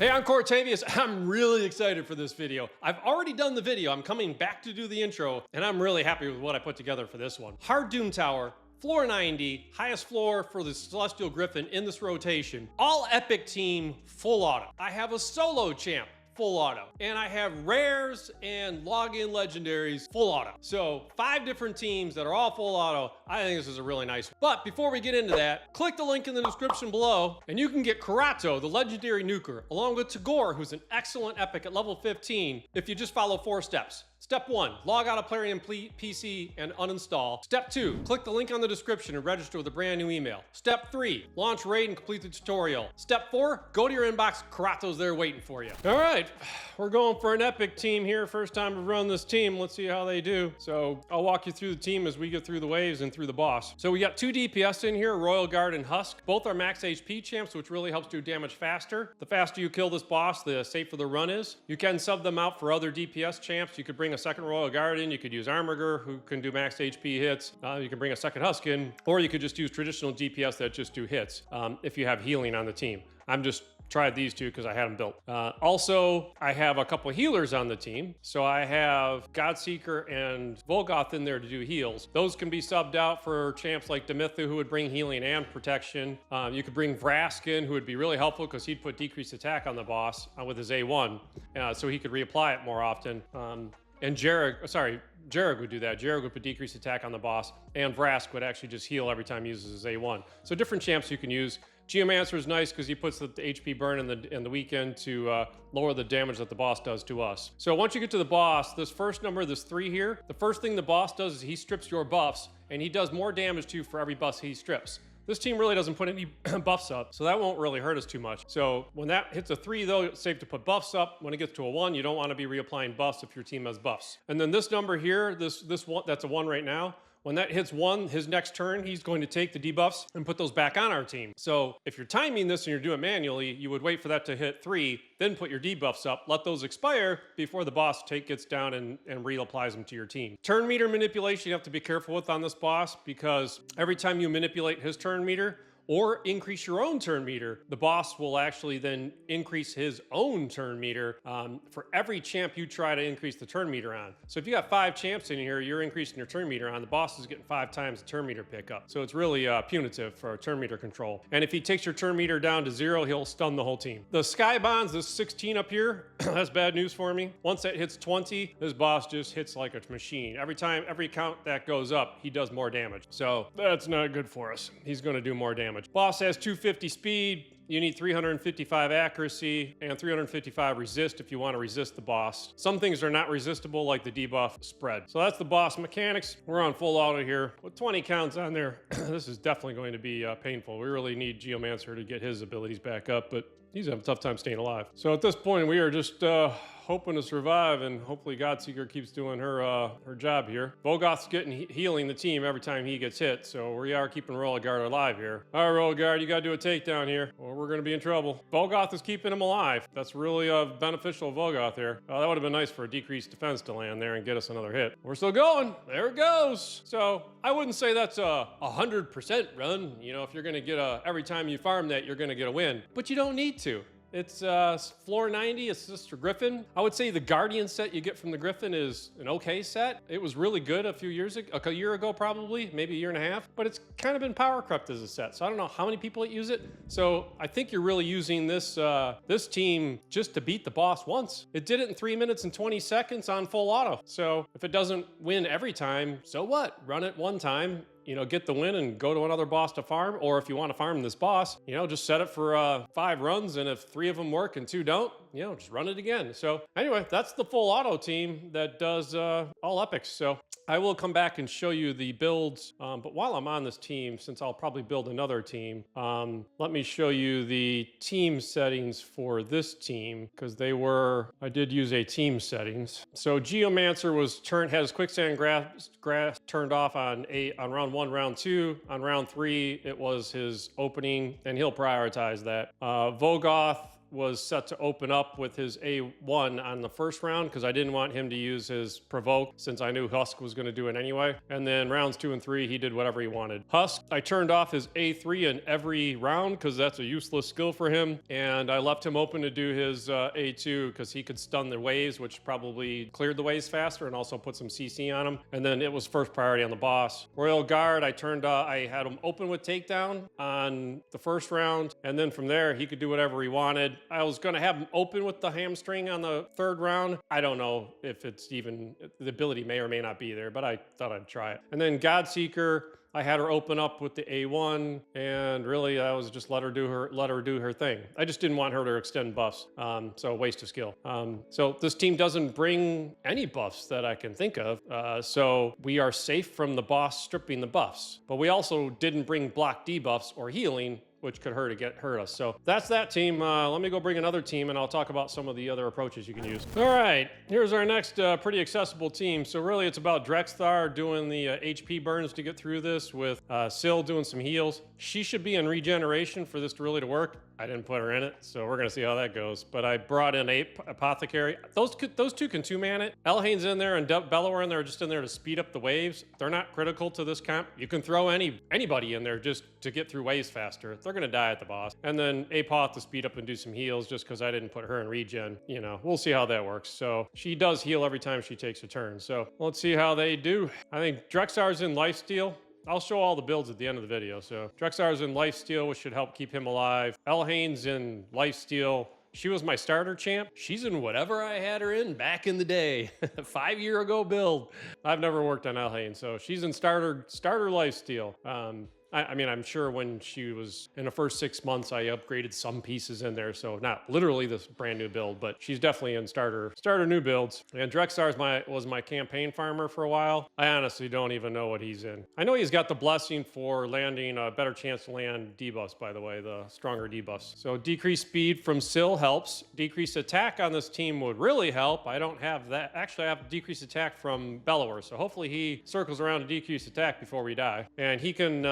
Hey, I'm Cortavius. I'm really excited for this video. I've already done the video. I'm coming back to do the intro, and I'm really happy with what I put together for this one. Hard Doom Tower, floor 90, highest floor for the Celestial Griffin in this rotation. All epic team, full auto. I have a solo champ, full auto. And I have rares and login legendaries, full auto. So 5 different teams that are all full auto. I think this is a really nice one. But before we get into that, click the link in the description below and you can get Karato, the legendary nuker, along with Tagoar, who's an excellent epic at level 15, if you just follow 4 steps. Step 1, log out of Plarium PC and uninstall. Step 2, click the link on the description and register with a brand new email. Step 3, launch raid and complete the tutorial. Step 4, go to your inbox, Karato's there waiting for you. All right, we're going for an epic team here. First time to run this team. Let's see how they do. So I'll walk you through the team as we get through the waves and through the boss. So we got 2 DPS in here, Royal Guard and Husk. Both are max HP champs, which really helps do damage faster. The faster you kill this boss, the safer the run is. You can sub them out for other DPS champs. You could bring a second Royal Guard in, you could use Armiger, who can do max HP hits. You can bring a second Husk in, or you could just use traditional DPS that just do hits if you have healing on the team. I'm just tried these 2 because I had them built. Also, I have a couple healers on the team. So I have Godseeker and Volgoth in there to do heals. Those can be subbed out for champs like Demithu, who would bring healing and protection. You could bring Vrask in, who would be really helpful because he'd put decreased attack on the boss with his A1, so he could reapply it more often. And Jarrag would do that. Jarrag would put decreased attack on the boss, and Vrask would actually just heal every time he uses his A1. So different champs you can use. Geomancer is nice because he puts the HP burn in the weekend to lower the damage that the boss does to us. So once you get to the boss, this first number, this 3 here, the first thing the boss does is he strips your buffs, and he does more damage to you for every buff he strips. This team really doesn't put any buffs up, so that won't really hurt us too much. So when that hits a 3 though, it's safe to put buffs up. When it gets to a 1, you don't want to be reapplying buffs if your team has buffs. And then this number here, this one, that's a 1 right now. When that hits 1, his next turn, he's going to take the debuffs and put those back on our team. So if you're timing this and you're doing it manually, you would wait for that to hit 3, then put your debuffs up, let those expire before the boss gets down and reapplies them to your team. Turn meter manipulation you have to be careful with on this boss, because every time you manipulate his turn meter, or increase your own turn meter, the boss will actually then increase his own turn meter for every champ you try to increase the turn meter on. So if you got 5 champs in here, you're increasing your turn meter on, the boss is getting 5 times the turn meter pickup. So it's really punitive for turn meter control. And if he takes your turn meter down to 0, he'll stun the whole team. The Sky Bonds, this 16 up here, that's bad news for me. Once that hits 20, this boss just hits like a machine. Every count that goes up, he does more damage. So that's not good for us. He's gonna do more damage. Boss has 250 speed, you need 355 accuracy and 355 resist if you want to resist the boss. Some things are not resistible, like the debuff spread. So that's the boss mechanics. We're on full auto here. With 20 counts on there, this is definitely going to be painful. We really need Geomancer to get his abilities back up, but he's having a tough time staying alive. So at this point, we are just hoping to survive, and hopefully Godseeker keeps doing her job here. Volgoth's getting healing the team every time he gets hit, so we are keeping Royal Guard alive here. All right, Royal Guard, you gotta do a takedown here, or we're gonna be in trouble. Volgoth is keeping him alive. That's really beneficial of Volgoth there. That would have been nice for a decreased defense to land there and get us another hit. We're still going. There it goes. So I wouldn't say that's a 100% run. You know, if you're gonna get every time you farm that, you're gonna get a win, but you don't need to. It's floor 90, it's Sister Griffin. I would say the Guardian set you get from the Griffin is an okay set. It was really good a year ago probably, maybe a year and a half, but it's kind of been power crept as a set. So I don't know how many people use it. So I think you're really using this this team just to beat the boss once. It did it in 3 minutes and 20 seconds on full auto. So if it doesn't win every time, so what? Run it one time, you know, get the win and go to another boss to farm. Or if you want to farm this boss, you know, just set it for 5 runs, and if 3 of them work and 2 don't, you know, just run it again. So anyway, that's the full auto team that does all epics. So I will come back and show you the builds, but while I'm on this team, since I'll probably build another team, let me show you the team settings for this team, because I did use a team settings. So Geomancer has quicksand grass turned off on round 1, round 2. On round 3, it was his opening, and he'll prioritize that. Volgoth was set to open up with his A1 on the first round because I didn't want him to use his provoke since I knew Husk was going to do it anyway. And then rounds 2 and 3, he did whatever he wanted. Husk, I turned off his A3 in every round because that's a useless skill for him. And I left him open to do his A2 because he could stun the waves, which probably cleared the waves faster and also put some CC on him. And then it was first priority on the boss. Royal Guard, I had him open with takedown on the first round. And then from there, he could do whatever he wanted. I was going to have him open with the hamstring on the third round. I don't know if it's even, the ability may or may not be there, but I thought I'd try it. And then Godseeker, I had her open up with the A1, and really I was just let her do her thing. I just didn't want her to extend buffs, so waste of skill. So this team doesn't bring any buffs that I can think of, so we are safe from the boss stripping the buffs. But we also didn't bring block debuffs or healing, which could hurt us. So that's that team. Let me go bring another team and I'll talk about some of the other approaches you can use. All right, here's our next pretty accessible team. So really it's about Drexthar doing the HP burns to get through this with Syl doing some heals. She should be in regeneration for this to really work. I didn't put her in it, so we're gonna see how that goes. But I brought in Apothecary. Those two can 2-man it. Elhane's in there and Bellower in there, just in there to speed up the waves. They're not critical to this comp. You can throw anybody in there just to get through waves faster. They're gonna die at the boss. And then Apoth to speed up and do some heals just because I didn't put her in regen. You know, we'll see how that works. So she does heal every time she takes a turn. So let's see how they do. I think Drexar's in lifesteal. I'll show all the builds at the end of the video. So Drexar's in lifesteal, which should help keep him alive. Elhane's in lifesteal. She was my starter champ. She's in whatever I had her in back in the day. 5-year ago build. I've never worked on Elhane, so she's in starter lifesteal. I mean, I'm sure when she was in the first 6 months, I upgraded some pieces in there. So not literally this brand new build, but she's definitely in starter new builds. And Drexar was my campaign farmer for a while. I honestly don't even know what he's in. I know he's got the blessing for landing a better chance to land debuffs, by the way, the stronger debuffs. So decreased speed from Syl helps. Decreased attack on this team would really help. I don't have that. Actually, I have decreased attack from Bellower. So hopefully he circles around to decrease attack before we die. And he can,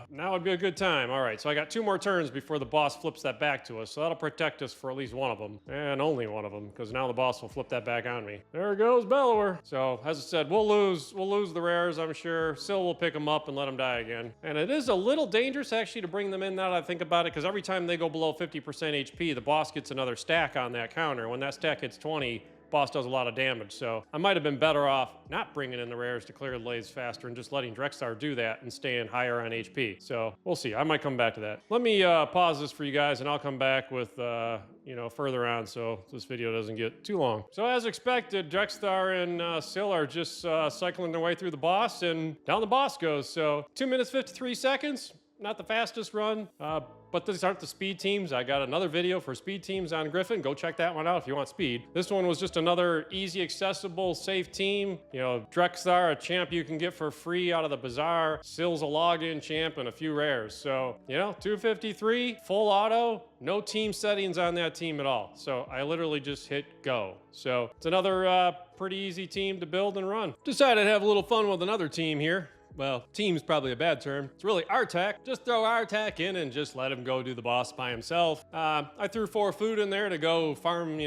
now would be a good time. All right, so I got 2 more turns before the boss flips that back to us. So that'll protect us for at least one of them. And only one of them, because now the boss will flip that back on me. There goes Bellower. So as I said, we'll lose the rares, I'm sure. Syl will pick them up and let them die again. And it is a little dangerous actually to bring them in now that I think about it, because every time they go below 50% HP, the boss gets another stack on that counter. When that stack hits 20, boss does a lot of damage. So I might have been better off not bringing in the rares to clear the lays faster and just letting Drexar do that and staying higher on HP. So we'll see. I might come back to that. Let me pause this for you guys and I'll come back with further on so this video doesn't get too long. So as expected, Drexar and Syl are just cycling their way through the boss and down the boss goes. So 2 minutes 53 seconds. Not the fastest run, but these aren't the speed teams. I got another video for speed teams on Griffin. Go check that one out if you want speed. This one was just another easy, accessible, safe team. You know, Drexar, a champ you can get for free out of the bazaar. Syl's a login champ and a few rares. So, 253, full auto, no team settings on that team at all. So I literally just hit go. So it's another pretty easy team to build and run. Decided to have a little fun with another team here. Well, team's probably a bad term. It's really Artak. Just throw Artak in and just let him go do the boss by himself. I threw 4 food in there to go farm,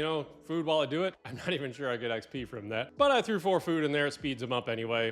food while I do it. I'm not even sure I get XP from that. But I threw 4 food in there. It speeds him up anyway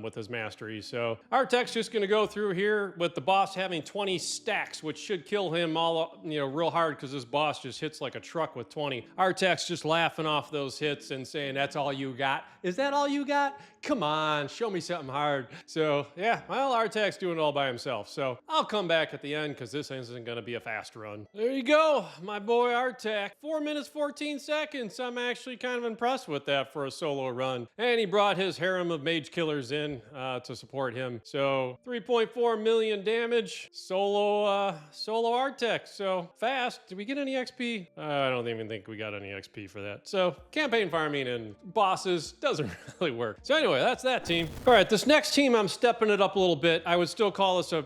with his mastery. So Artak's just going to go through here with the boss having 20 stacks, which should kill him all, real hard because this boss just hits like a truck with 20. Artak's just laughing off those hits and saying, that's all you got? Is that all you got? Come on, show me something hard. So yeah, well, Artak's doing it all by himself. So I'll come back at the end because this isn't going to be a fast run. There you go, my boy Artak. 4 minutes, 14 seconds. I'm actually kind of impressed with that for a solo run. And he brought his harem of mage killers in to support him. So 3.4 million damage, solo Artak. So fast. Did we get any XP? I don't even think we got any XP for that. So campaign farming and bosses doesn't really work. So anyway, that's that team. All right, this next team, I'm stepping it up a little bit. I would still call this a,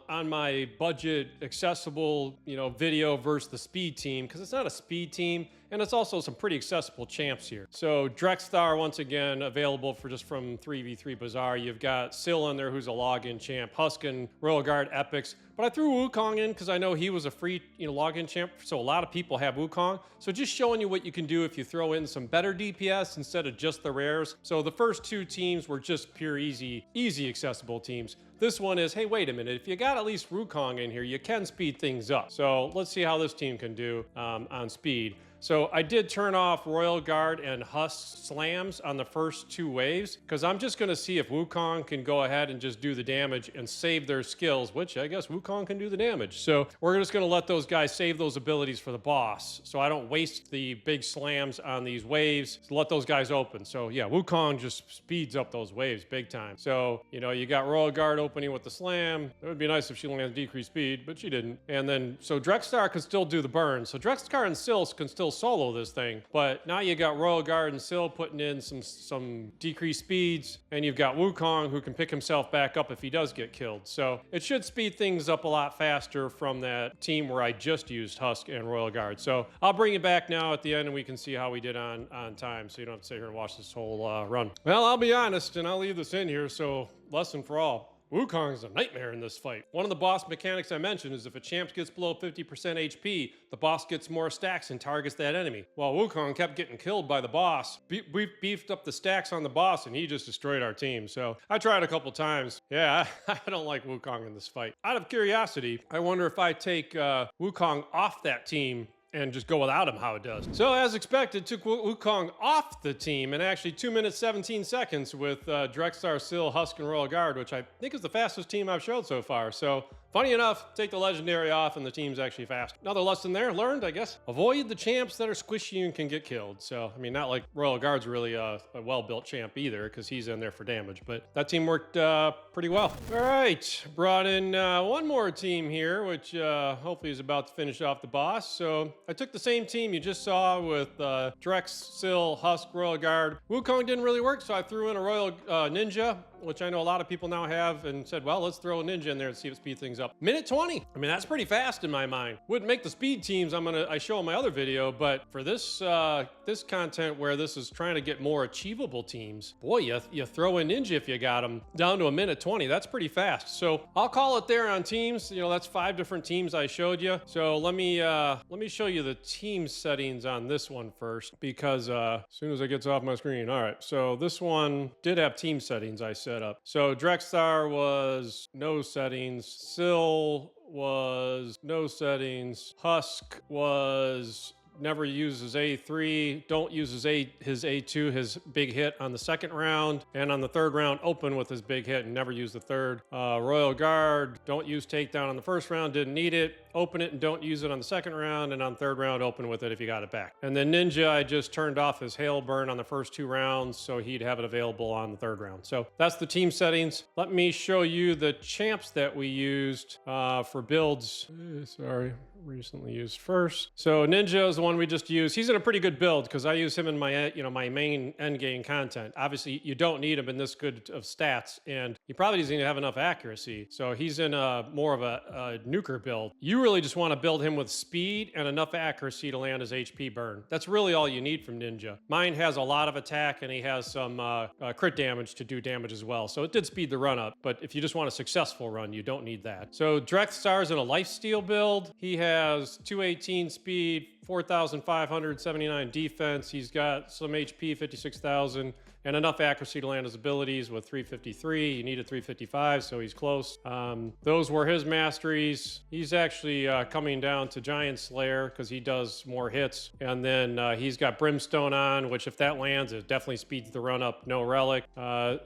on my budget accessible, video versus the speed team, because it's not a speed team. And it's also some pretty accessible champs here. So Drexar, once again, available for just from 3v3 Bazaar. You've got Syl in there, who's a login champ. Husk and Royal Guard epics. But I threw Wukong in because I know he was a free, login champ, so a lot of people have Wukong. So just showing you what you can do if you throw in some better DPS instead of just the rares. So the first two teams were just pure easy accessible teams. This one is, hey, wait a minute, if you got at least Wukong in here, you can speed things up. So let's see how this team can do on speed. So I did turn off Royal Guard and Husk slams on the first two waves because I'm just going to see if Wukong can go ahead and just do the damage and save their skills, which I guess Wukong can do the damage. So we're just going to let those guys save those abilities for the boss so I don't waste the big slams on these waves to let those guys open. So yeah, Wukong just speeds up those waves big time. So, you got Royal Guard opening with the slam. It would be nice if she only had decreased speed, but she didn't. And then, so Drexstar can still do the burn. So Drexstar and Syl can still solo this thing, but now you got Royal Guard and Syl putting in some decreased speeds, and you've got Wukong who can pick himself back up if he does get killed. So it should speed things up a lot faster from that team where I just used Husk and Royal Guard. So I'll bring it back now at the end and we can see how we did on time, so you don't have to sit here and watch this whole run. Well, I'll be honest, and I'll leave this in here, so lesson for all. Wukong is a nightmare in this fight. One of the boss mechanics I mentioned is if a champ gets below 50% HP, the boss gets more stacks and targets that enemy. While Wukong kept getting killed by the boss, we beefed up the stacks on the boss and he just destroyed our team. So I tried a couple times. Yeah, I don't like Wukong in this fight. Out of curiosity, I wonder if I take Wukong off that team and just go without him, how it does. So as expected, took Wukong off the team in actually 2 minutes, 17 seconds with Drexstar, Syl, Husk, and Royal Guard, which I think is the fastest team I've showed so far. So funny enough, take the legendary off and the team's actually fast. Another lesson there learned, I guess. Avoid the champs that are squishy and can get killed. So, I mean, not like Royal Guard's really a well-built champ either because he's in there for damage, but that team worked pretty well. All right, brought in one more team here, which hopefully is about to finish off the boss. So I took the same team you just saw with Drex, Syl, Husk, Royal Guard. Wukong didn't really work, so I threw in a Royal Ninja, which I know a lot of people now have, and said, well, let's throw a Ninja in there and see if it speeds things up. Minute 20. I mean, that's pretty fast in my mind. Wouldn't make the speed teams I show in my other video, but for this this content where this is trying to get more achievable teams, boy, you throw in Ninja if you got them down to a minute 20. That's pretty fast. So I'll call it there on teams. That's 5 different teams I showed you. So let me show you the team settings on this one first, because as soon as it gets off my screen. All right, so this one did have team settings I set up. So Drexstar was no settings. Syl was no settings. Husk was never uses A3, don't use his A2, his big hit on the second round, and on the third round, open with his big hit and never use the third. Royal Guard, don't use takedown on the first round, didn't need it, open it and don't use it on the second round, and on the third round, open with it if you got it back. And then Ninja, I just turned off his hail burn on the first 2 rounds, so he'd have it available on the third round. So that's the team settings. Let me show you the champs that we used for builds. Recently used first. So Ninja is the one we just used. He's in a pretty good build because I use him in my my main end game content. Obviously, you don't need him in this good of stats, and he probably doesn't even have enough accuracy. So he's in more of a nuker build. You really just want to build him with speed and enough accuracy to land his HP burn. That's really all you need from Ninja. Mine has a lot of attack and he has some crit damage to do damage as well. So it did speed the run up, but if you just want a successful run, you don't need that. So Drexstar's in a lifesteal build. He has 218 speed, 4,579 defense. He's got some HP, 56,000, and enough accuracy to land his abilities with 353. You needed 355, so he's close. Those were his masteries. He's actually coming down to Giant Slayer because he does more hits. And then he's got Brimstone on, which if that lands, it definitely speeds the run up. No relic.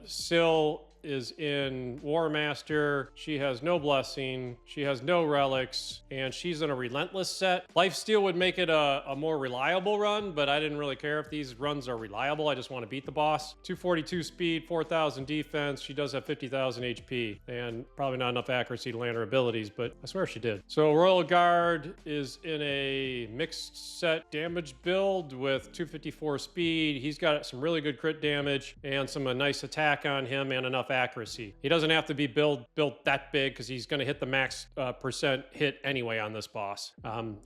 Syl is in War Master. She has no blessing. She has no relics, and she's in a relentless set. Lifesteal would make it a more reliable run, but I didn't really care if these runs are reliable. I just want to beat the boss. 242 speed, 4,000 defense. She does have 50,000 HP, and probably not enough accuracy to land her abilities, but I swear she did. So Royal Guard is in a mixed set damage build with 254 speed. He's got some really good crit damage and some nice attack on him and enough enough accuracy. He doesn't have to be built that big because he's going to hit the max percent hit anyway on this boss.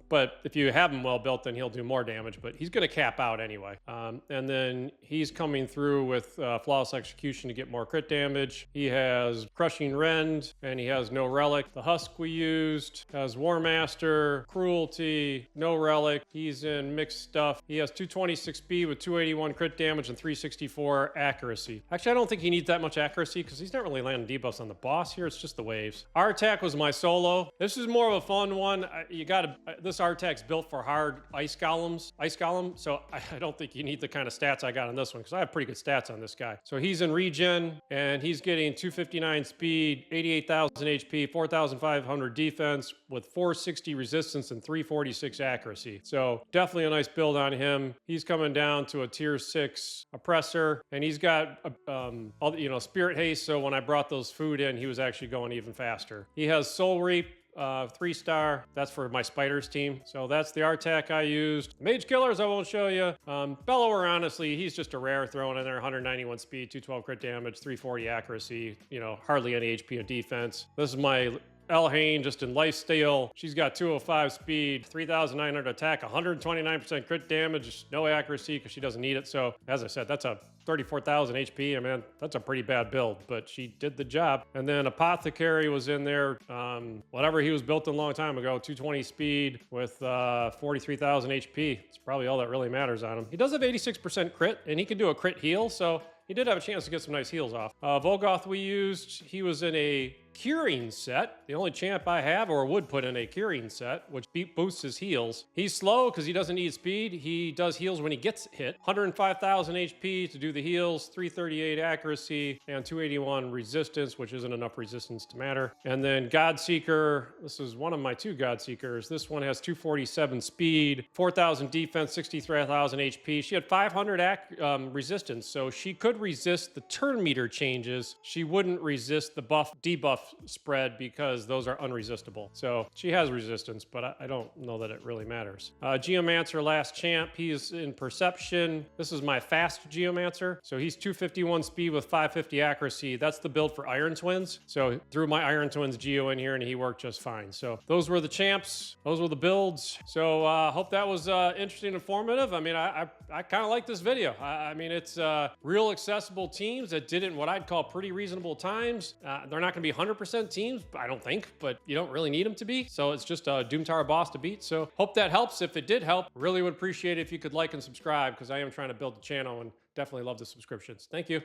But if you have him well built, then he'll do more damage, but he's going to cap out anyway. And then he's coming through with flawless execution to get more crit damage. He has crushing rend, and he has no relic. The husk we used has War Master, cruelty, no relic. He's in mixed stuff. He has 226 speed with 281 crit damage and 364 accuracy. Actually, I don't think he needs that much accuracy because he's not really landing debuffs on the boss here. It's just the waves. R attack was my solo. This is more of a fun one. This R attack's built for hard ice golem, so I don't think you need the kind of stats I got on this one because I have pretty good stats on this guy. So he's in regen and he's getting 259 speed, 88,000 HP, 4,500 defense with 460 resistance and 346 accuracy. So definitely a nice build on him. He's coming down to a tier 6 oppressor, and he's got spirit haste, so when I brought those food in, he was actually going even faster. He has soul reap, 3-star. That's for my spiders team. So that's the R-Tac I used. Mage Killers I won't show you. Bellower, honestly, he's just a rare throwing in there. 191 speed, 212 crit damage, 340 accuracy, hardly any HP of defense. This is my Elhain, just in lifesteal. She's got 205 speed, 3,900 attack, 129% crit damage, no accuracy because she doesn't need it. So as I said, that's a 34,000 HP. I mean, that's a pretty bad build, but she did the job. And then Apothecary was in there. Whatever he was built a long time ago, 220 speed with 43,000 HP. It's probably all that really matters on him. He does have 86% crit, and he can do a crit heal, so he did have a chance to get some nice heals off. Volgoth we used, he was in a curing set. The only champ I have or would put in a curing set, which boosts his heals. He's slow because he doesn't need speed. He does heals when he gets hit. 105,000 HP to do the heals, 338 accuracy, and 281 resistance, which isn't enough resistance to matter. And then Godseeker, this is one of my 2 Godseekers. This one has 247 speed, 4,000 defense, 63,000 HP. She had 500 resistance, so she could resist the turn meter changes. She wouldn't resist the debuff spread because those are unresistible. So she has resistance, but I don't know that it really matters. Geomancer, last champ, he's in perception. This is my fast Geomancer. So he's 251 speed with 550 accuracy. That's the build for Iron Twins. So threw my Iron Twins Geo in here and he worked just fine. So those were the champs. Those were the builds. So hope that was interesting and informative. I mean, I kind of like this video. I mean, it's real accessible teams that did it in what I'd call pretty reasonable times. They're not going to be 100% teams, I don't think, but you don't really need them to be. So it's just a Doom Tower boss to beat. So hope that helps. If it did help, really would appreciate it if you could like and subscribe because I am trying to build the channel and definitely love the subscriptions. Thank you.